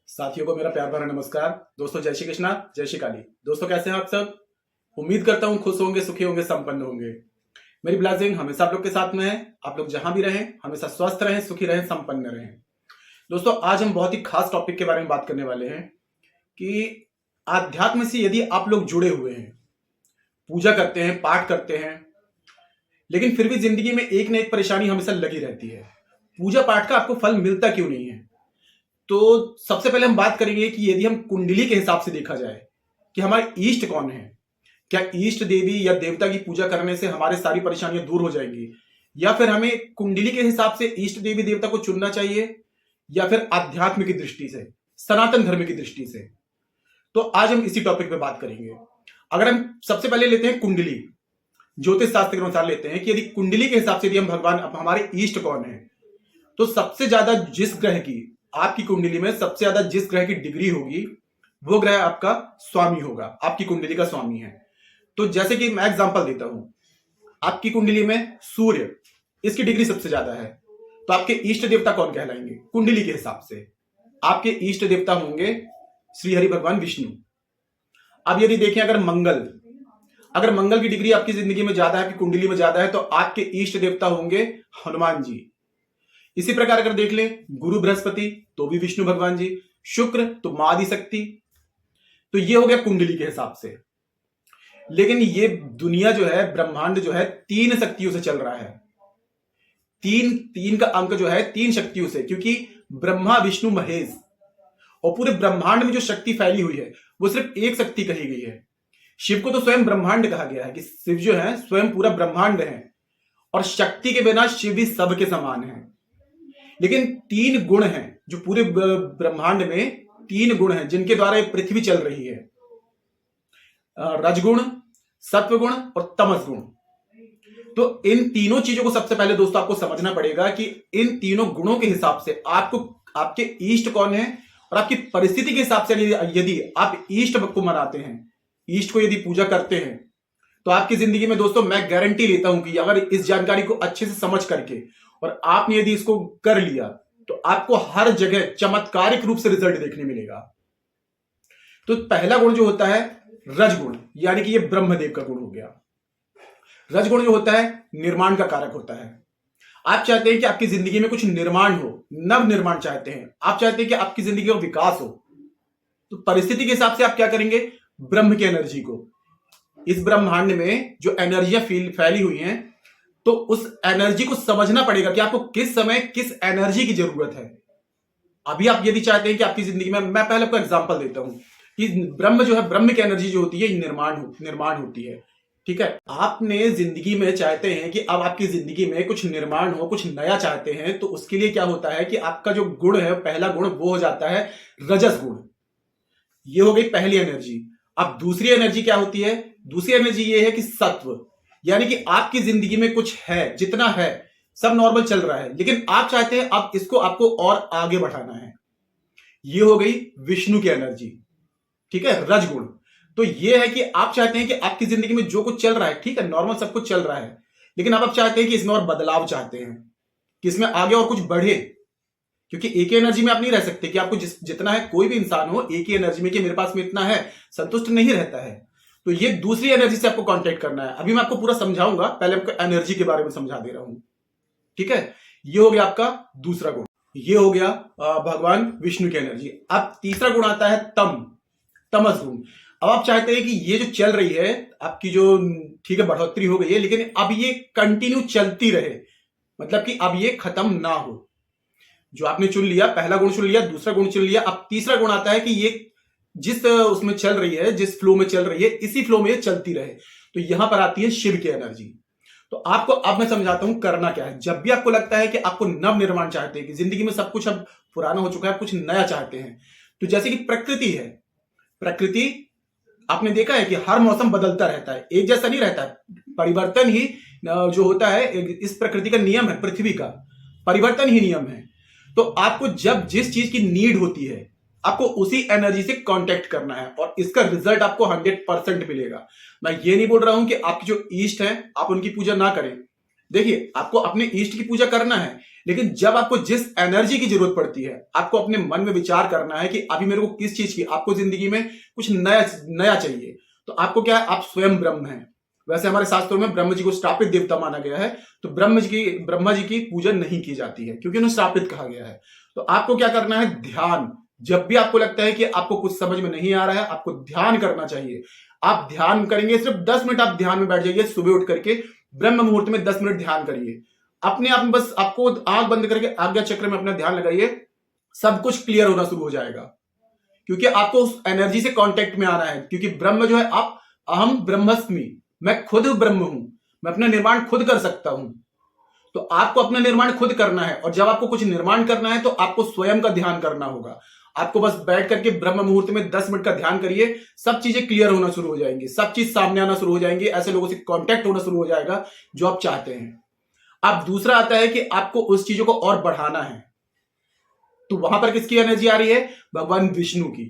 साथियों को मेरा प्यार भरा नमस्कार। दोस्तों जय श्री कृष्णा, जय श्री काली। दोस्तों कैसे हैं आप सब? उम्मीद करता हूं खुश होंगे, सुखी होंगे, संपन्न होंगे। मेरी ब्लेसिंग हमेशा आप लोग के साथ में है। आप लोग जहां भी रहें हमेशा स्वस्थ रहें, सुखी रहें, संपन्न रहें। दोस्तों आज हम बहुत ही खास टॉपिक के बारे में बात करने वाले हैं कि आध्यात्म से यदि आप लोग जुड़े हुए हैं, पूजा करते हैं, पाठ करते हैं, लेकिन फिर भी जिंदगी में एक न एक परेशानी हमेशा लगी रहती है, पूजा पाठ का आपको फल मिलता क्यों नहीं है? तो सबसे पहले हम बात करेंगे कि यदि हम कुंडली के हिसाब से देखा जाए कि हमारे इष्ट कौन है, क्या इष्ट देवी या देवता की पूजा करने से हमारे सारी परेशानियां दूर हो जाएंगी, या फिर हमें कुंडली के हिसाब से इष्ट देवी देवता को चुनना चाहिए, या फिर आध्यात्म की दृष्टि से, सनातन धर्म की दृष्टि से। तो आज हम इसी टॉपिक पे बात करेंगे। अगर हम सबसे पहले लेते हैं कुंडली, ज्योतिष शास्त्र के अनुसार लेते हैं कि यदि कुंडली के हिसाब से यदि हम भगवान हमारे इष्ट कौन है, तो सबसे ज्यादा जिस ग्रह की आपकी कुंडली में सबसे ज्यादा जिस ग्रह की डिग्री होगी वो ग्रह आपका स्वामी होगा, आपकी कुंडली का स्वामी है। तो जैसे कि मैं एग्जांपल देता हूं, आपकी कुंडली में सूर्य, इसकी डिग्री सबसे ज्यादा है, तो आपके इष्ट देवता कौन कहलाएंगे? कुंडली के हिसाब से आपके इष्ट देवता होंगे श्री हरि भगवान विष्णु। अब यदि देखें अगर मंगल की डिग्री आपकी जिंदगी में ज्यादा है, आपकी कुंडली में ज्यादा है, तो आपके इष्ट देवता होंगे हनुमान जी। इसी प्रकार अगर देख लें गुरु बृहस्पति, तो भी विष्णु भगवान जी, शुक्र तो मां आदि शक्ति। तो ये हो गया कुंडली के हिसाब से। लेकिन ये दुनिया जो है, ब्रह्मांड जो है, 3 शक्तियों से चल रहा है। तीन का अंक जो है 3 शक्तियों से, क्योंकि ब्रह्मा विष्णु महेश, और पूरे ब्रह्मांड में जो शक्ति फैली हुई है वो सिर्फ एक शक्ति कही गई है। शिव को तो स्वयं ब्रह्मांड कहा गया है कि शिव जो है स्वयं पूरा ब्रह्मांड है, और शक्ति के बिना शिव भी सबके समान है। लेकिन 3 गुण हैं जो पूरे ब्रह्मांड में 3 गुण हैं जिनके द्वारा ये पृथ्वी चल रही है, रजगुण, सत्वगुण और तमस गुण। तो इन तीनों चीजों को सबसे पहले दोस्तों आपको समझना पड़ेगा कि इन तीनों गुणों के हिसाब से आपको आपके इष्ट कौन है, और आपकी परिस्थिति के हिसाब से यदि आप इष्ट को मनाते हैं, इष्ट को यदि पूजा करते हैं, तो आपकी जिंदगी में दोस्तों मैं गारंटी लेता हूं कि अगर इस जानकारी को अच्छे से समझ करके और आपने यदि इसको कर लिया तो आपको हर जगह चमत्कारिक रूप से रिजल्ट देखने मिलेगा। तो पहला गुण जो होता है रजगुण, यानी कि ये ब्रह्मदेव का गुण हो गया। रजगुण जो होता है निर्माण का कारक होता है। आप चाहते हैं कि आपकी जिंदगी में कुछ निर्माण हो, नव निर्माण चाहते हैं, आप चाहते हैं कि आपकी जिंदगी में विकास हो, तो परिस्थिति के हिसाब से आप क्या करेंगे? ब्रह्म की एनर्जी को, इस ब्रह्मांड में जो एनर्जियां फैली हुई हैं, तो उस एनर्जी को समझना पड़ेगा कि आपको किस समय किस एनर्जी की जरूरत है। अभी आप यदि चाहते हैं कि आपकी जिंदगी में, मैं पहले आपको एग्जांपल देता हूं कि ब्रह्म जो है, ब्रह्म की एनर्जी जो होती है निर्माण होती है, ठीक है। आपने जिंदगी में चाहते हैं कि अब आपकी जिंदगी में कुछ निर्माण हो, कुछ नया चाहते हैं, तो उसके लिए क्या होता है कि आपका जो गुण है, पहला गुण वो हो जाता है रजस गुण। ये हो गई पहली एनर्जी। अब दूसरी एनर्जी क्या होती है? दूसरी एनर्जी ये है कि सत्व, यानी कि आपकी जिंदगी में कुछ है, जितना है सब नॉर्मल चल रहा है, लेकिन आप चाहते हैं अब इसको आपको और आगे बढ़ाना है। ये हो गई विष्णु की एनर्जी, ठीक है, रजगुण। तो ये है कि आप चाहते हैं कि आपकी जिंदगी में जो कुछ चल रहा है, ठीक है, नॉर्मल सब कुछ चल रहा है, लेकिन अब आप चाहते हैं कि इसमें और बदलाव चाहते हैं, कि इसमें आगे और कुछ बढ़े, क्योंकि एक ही एनर्जी में आप नहीं रह सकते कि आपको जितना है, कोई भी इंसान हो एक ही एनर्जी में कि मेरे पास में इतना है, संतुष्ट नहीं रहता है। तो ये दूसरी एनर्जी से आपको कांटेक्ट करना है। अभी मैं आपको पूरा समझाऊंगा, पहले आपको एनर्जी के बारे में समझा दे रहा हूं, ठीक है। ये हो गया आपका दूसरा गुण, ये हो गया भगवान विष्णु की एनर्जी। अब तीसरा गुण आता है तमस गुण। अब आप चाहते हैं कि ये जो चल रही है आपकी, जो ठीक है बढ़ोतरी हो गई है, लेकिन अब ये कंटिन्यू चलती रहे, मतलब कि अब ये खत्म ना हो। जो आपने चुन लिया, पहला गुण चुन लिया, दूसरा गुण चुन लिया, अब तीसरा गुण आता है कि ये जिस उसमें चल रही है, जिस फ्लो में चल रही है, इसी फ्लो में ये चलती रहे। तो यहां पर आती है शिव की एनर्जी। तो आपको अब मैं समझाता हूं करना क्या है। जब भी आपको लगता है कि आपको नव निर्माण चाहते हैं, कि जिंदगी में सब कुछ अब पुराना हो चुका है, कुछ नया चाहते हैं, तो जैसे कि प्रकृति है, प्रकृति आपने देखा है कि हर मौसम बदलता रहता है, एक जैसा नहीं रहता है। परिवर्तन ही जो होता है, इस प्रकृति का नियम है, पृथ्वी का परिवर्तन ही नियम है। तो आपको जब जिस चीज की नीड होती है, आपको उसी एनर्जी से कांटेक्ट करना है, और इसका रिजल्ट आपको 100% मिलेगा। मैं ये नहीं बोल रहा हूं कि आपकी जो ईष्ट है आप उनकी पूजा ना करें, देखिए, आपको अपने इष्ट की पूजा करना है, लेकिन जब आपको जिस एनर्जी की जरूरत पड़ती है, आपको अपने मन में विचार करना है कि अभी मेरे को किस चीज की, आपको जिंदगी में कुछ नया नया चाहिए, तो आपको क्या है, आप स्वयं ब्रह्म हैं। वैसे हमारे शास्त्रों में ब्रह्म जी को श्रापित देवता माना गया है, तो ब्रह्मा जी की पूजा नहीं की जाती है क्योंकि उन्हें श्रापित कहा गया है। तो आपको क्या करना है, ध्यान। जब भी आपको लगता है कि आपको कुछ समझ में नहीं आ रहा है, आपको ध्यान करना चाहिए। आप ध्यान करेंगे, सिर्फ 10 मिनट आप ध्यान में बैठ जाइए, सुबह उठ करके ब्रह्म मुहूर्त में 10 मिनट ध्यान करिए। अपने आप में बस आपको आंख बंद करके आज्ञा चक्र में अपना ध्यान लगाइए, सब कुछ क्लियर होना शुरू हो जाएगा। क्योंकि आपको उस एनर्जी से कांटेक्ट में आना है, क्योंकि ब्रह्म जो है, आप अहम ब्रह्मस्मि, मैं खुद ब्रह्म हूं, मैं अपना निर्माण खुद कर सकता हूं। तो आपको अपना निर्माण खुद करना है, और जब आपको कुछ निर्माण करना है तो आपको स्वयं का ध्यान करना होगा। आपको बस बैठ करके ब्रह्म मुहूर्त में 10 मिनट का ध्यान करिए, सब चीजें क्लियर होना शुरू हो जाएंगी, सब चीज सामने आना शुरू हो जाएंगी, ऐसे लोगों से कांटेक्ट होना शुरू हो जाएगा जो आप चाहते हैं। अब दूसरा आता है कि आपको उस चीजों को और बढ़ाना है, तो वहां पर किसकी एनर्जी आ रही है, भगवान विष्णु की।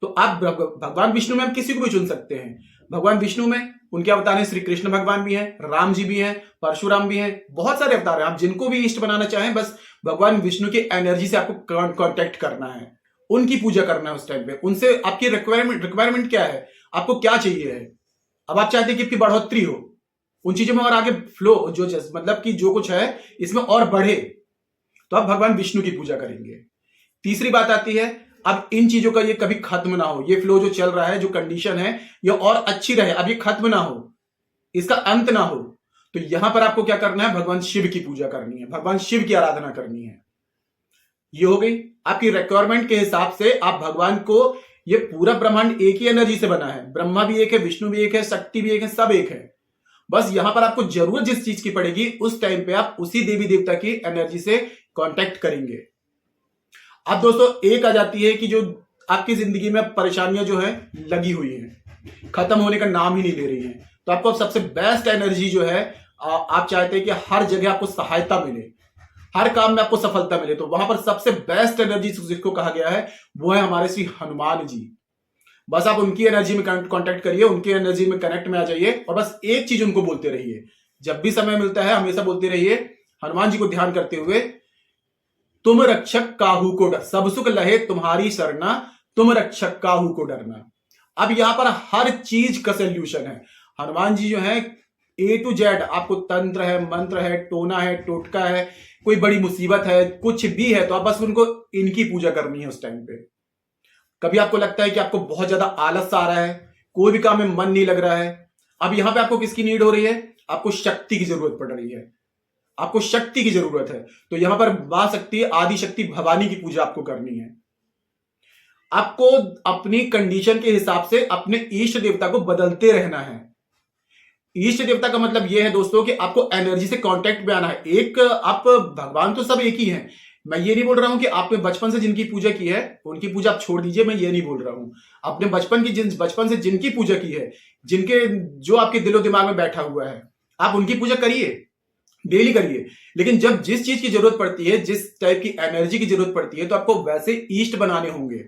तो आप भगवान विष्णु में हम किसी को भी चुन सकते हैं। भगवान विष्णु में उनके अवतार हैं, श्री कृष्ण भगवान भी हैं, राम जी भी हैं, परशुराम भी हैं, बहुत सारे अवतार हैं। आप जिनको भी इष्ट बनाना चाहें, बस भगवान विष्णु की एनर्जी से आपको कांटेक्ट करना है, उनकी पूजा करना है उस टाइम पे। उनसे आपकी रिक्वायरमेंट क्या है, आपको क्या चाहिए है। अब आप चाहते हैं कि आपकी बढ़ोतरी हो, उन चीजों में और आगे फ्लो, जो मतलब कि जो कुछ है इसमें और बढ़े, तो आप भगवान विष्णु की पूजा करेंगे। तीसरी बात आती है, अब इन चीजों का ये कभी खत्म ना हो, ये फ्लो जो चल रहा है, जो कंडीशन है, ये और अच्छी रहे, अब ये खत्म ना हो, इसका अंत ना हो, तो यहां पर आपको क्या करना है, भगवान शिव की पूजा करनी है, भगवान शिव की आराधना करनी है। ये हो गई आपकी रिक्वायरमेंट के हिसाब से। आप भगवान को, ये पूरा ब्रह्मांड एक ही एनर्जी से बना है, ब्रह्मा भी एक है, विष्णु भी एक है, शक्ति भी एक है, सब एक है। बस यहां पर आपको जरूरत जिस चीज की पड़ेगी, उस टाइम पे आप उसी देवी देवता की एनर्जी से कांटेक्ट करेंगे। अब दोस्तों एक आ जाती है कि जो आपकी जिंदगी में परेशानियां जो है लगी हुई हैं, खत्म होने का नाम ही नहीं ले रही हैं, तो आपको सबसे बेस्ट एनर्जी जो है, आप चाहते हैं कि हर जगह आपको सहायता मिले, हर काम में आपको सफलता मिले, तो वहां पर सबसे बेस्ट एनर्जी जिसको कहा गया है वो है हमारे श्री हनुमान जी। बस आप उनकी एनर्जी में कांटेक्ट करिए, उनकी एनर्जी में कनेक्ट में आ जाइए, और बस एक चीज उनको बोलते रहिए, जब भी समय मिलता है हमेशा बोलते रहिए, हनुमान जी को ध्यान करते हुए, तुम रक्षक काहू को डर, सब सुख लहे तुम्हारी शरणा, तुम रक्षक काहू को डरना। अब यहां पर हर चीज का सोल्यूशन है। हनुमान जी जो है A to Z, आपको तंत्र है, मंत्र है, टोना है, टोटका है, कोई बड़ी मुसीबत है, कुछ भी है, तो आप बस उनको, इनकी पूजा करनी है उस टाइम पे। कभी आपको लगता है कि आपको बहुत ज्यादा आलस आ रहा है, कोई भी काम में मन नहीं लग रहा है, अब यहां पे आपको किसकी नीड हो रही है, आपको शक्ति की जरूरत पड़ रही है, आपको शक्ति की जरूरत है, तो यहां पर मां शक्ति, आदि शक्ति भवानी की पूजा आपको करनी है। आपको अपनी कंडीशन के हिसाब से अपने इष्ट देवता को बदलते रहना है। इष्ट देवता का मतलब यह है दोस्तों कि आपको एनर्जी से कांटेक्ट में आना है। एक आप, भगवान तो सब एक ही हैं, मैं ये नहीं बोल रहा हूं कि आपने बचपन से जिनकी पूजा की है उनकी पूजा आप छोड़ दीजिए, मैं ये नहीं बोल रहा हूं। आपने बचपन से जिनकी पूजा की है, जिनके, जो आपके दिलो दिमाग में बैठा हुआ है, आप उनकी पूजा करिए, डेली करिए। लेकिन जब जिस चीज की जरूरत पड़ती है, जिस टाइप की एनर्जी की जरूरत पड़ती है, तो आपको वैसे ईस्ट बनाने होंगे।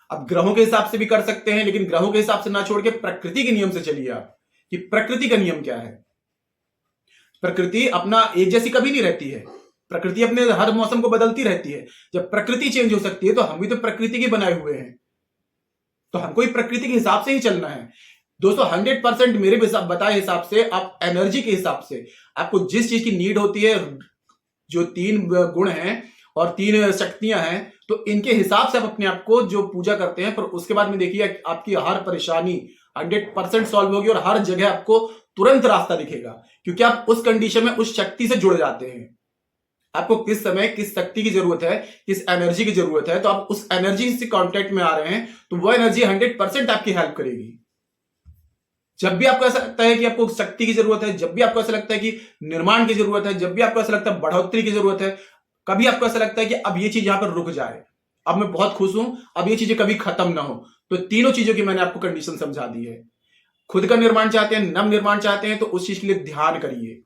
अब ग्रहों के हिसाब से भी कर सकते हैं, लेकिन ग्रहों के हिसाब से ना छोड़ के प्रकृति के नियम से चलिए आप, कि प्रकृति का नियम क्या है। प्रकृति अपना एक जैसी कभी नहीं रहती है, प्रकृति अपने हर मौसम को बदलती रहती है। जब प्रकृति चेंज हो सकती है, तो हम भी तो प्रकृति के बनाए हुए हैं, तो हमको ही प्रकृति के हिसाब से ही चलना है दोस्तों। 100% मेरे बताए हिसाब से, आप एनर्जी के हिसाब से, आपको जिस चीज की नीड होती है, जो 3 गुण हैं और 3 शक्तियां हैं, तो इनके हिसाब से आप अपने आप को जो पूजा करते हैं, पर उसके बाद में देखिए आपकी हर परेशानी 100% सॉल्व होगी, और हर जगह आपको तुरंत रास्ता दिखेगा, क्योंकि आप उस कंडीशन में उस शक्ति से जुड़ जाते हैं। आपको किस समय किस शक्ति की जरूरत है, किस एनर्जी की जरूरत है, तो आप उस एनर्जी से कांटेक्ट में आ रहे हैं, तो वो एनर्जी 100% आपकी हेल्प करेगी। जब भी आपको ऐसा लगता है कि आपको शक्ति की जरूरत है, जब भी आपको ऐसा लगता है कि निर्माण की जरूरत है, जब भी आपको ऐसा लगता है बढ़ोतरी की जरूरत है, कभी आपको ऐसा लगता है कि अब ये चीज यहां पर रुक जाए, अब मैं बहुत खुश हूं, अब ये चीजें कभी खत्म ना हो, तो तीनों चीजों की मैंने आपको कंडीशन समझा दी है। खुद का निर्माण चाहते हैं, नव निर्माण चाहते हैं, तो उस चीज के लिए ध्यान करिए,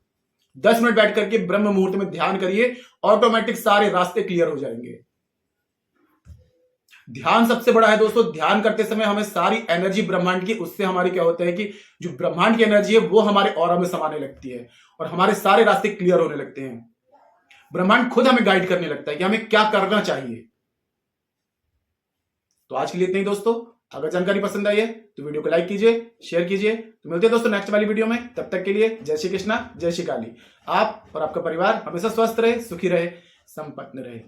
10 मिनट बैठ करके ब्रह्म मुहूर्त में ध्यान करिए, ऑटोमेटिक सारे रास्ते क्लियर हो जाएंगे। ध्यान सबसे बड़ा है दोस्तों। ध्यान करते समय हमें सारी एनर्जी ब्रह्मांड की, उससे हमारी क्या होता है कि जो ब्रह्मांड की एनर्जी है वो हमारे ऑरा में समाने लगती है और हमारे सारे रास्ते क्लियर होने लगते हैं। ब्रह्मांड खुद हमें गाइड करने लगता है कि हमें क्या करना चाहिए। तो आज के लिए इतना ही दोस्तों। अगर जानकारी पसंद आई है तो वीडियो को लाइक कीजिए, शेयर कीजिए। तो मिलते हैं दोस्तों नेक्स्ट वाली वीडियो में। तब तक के लिए जय श्री कृष्णा, जय श्री काली। आप और आपका परिवार हमेशा स्वस्थ रहे, सुखी रहे, संपन्न रहे।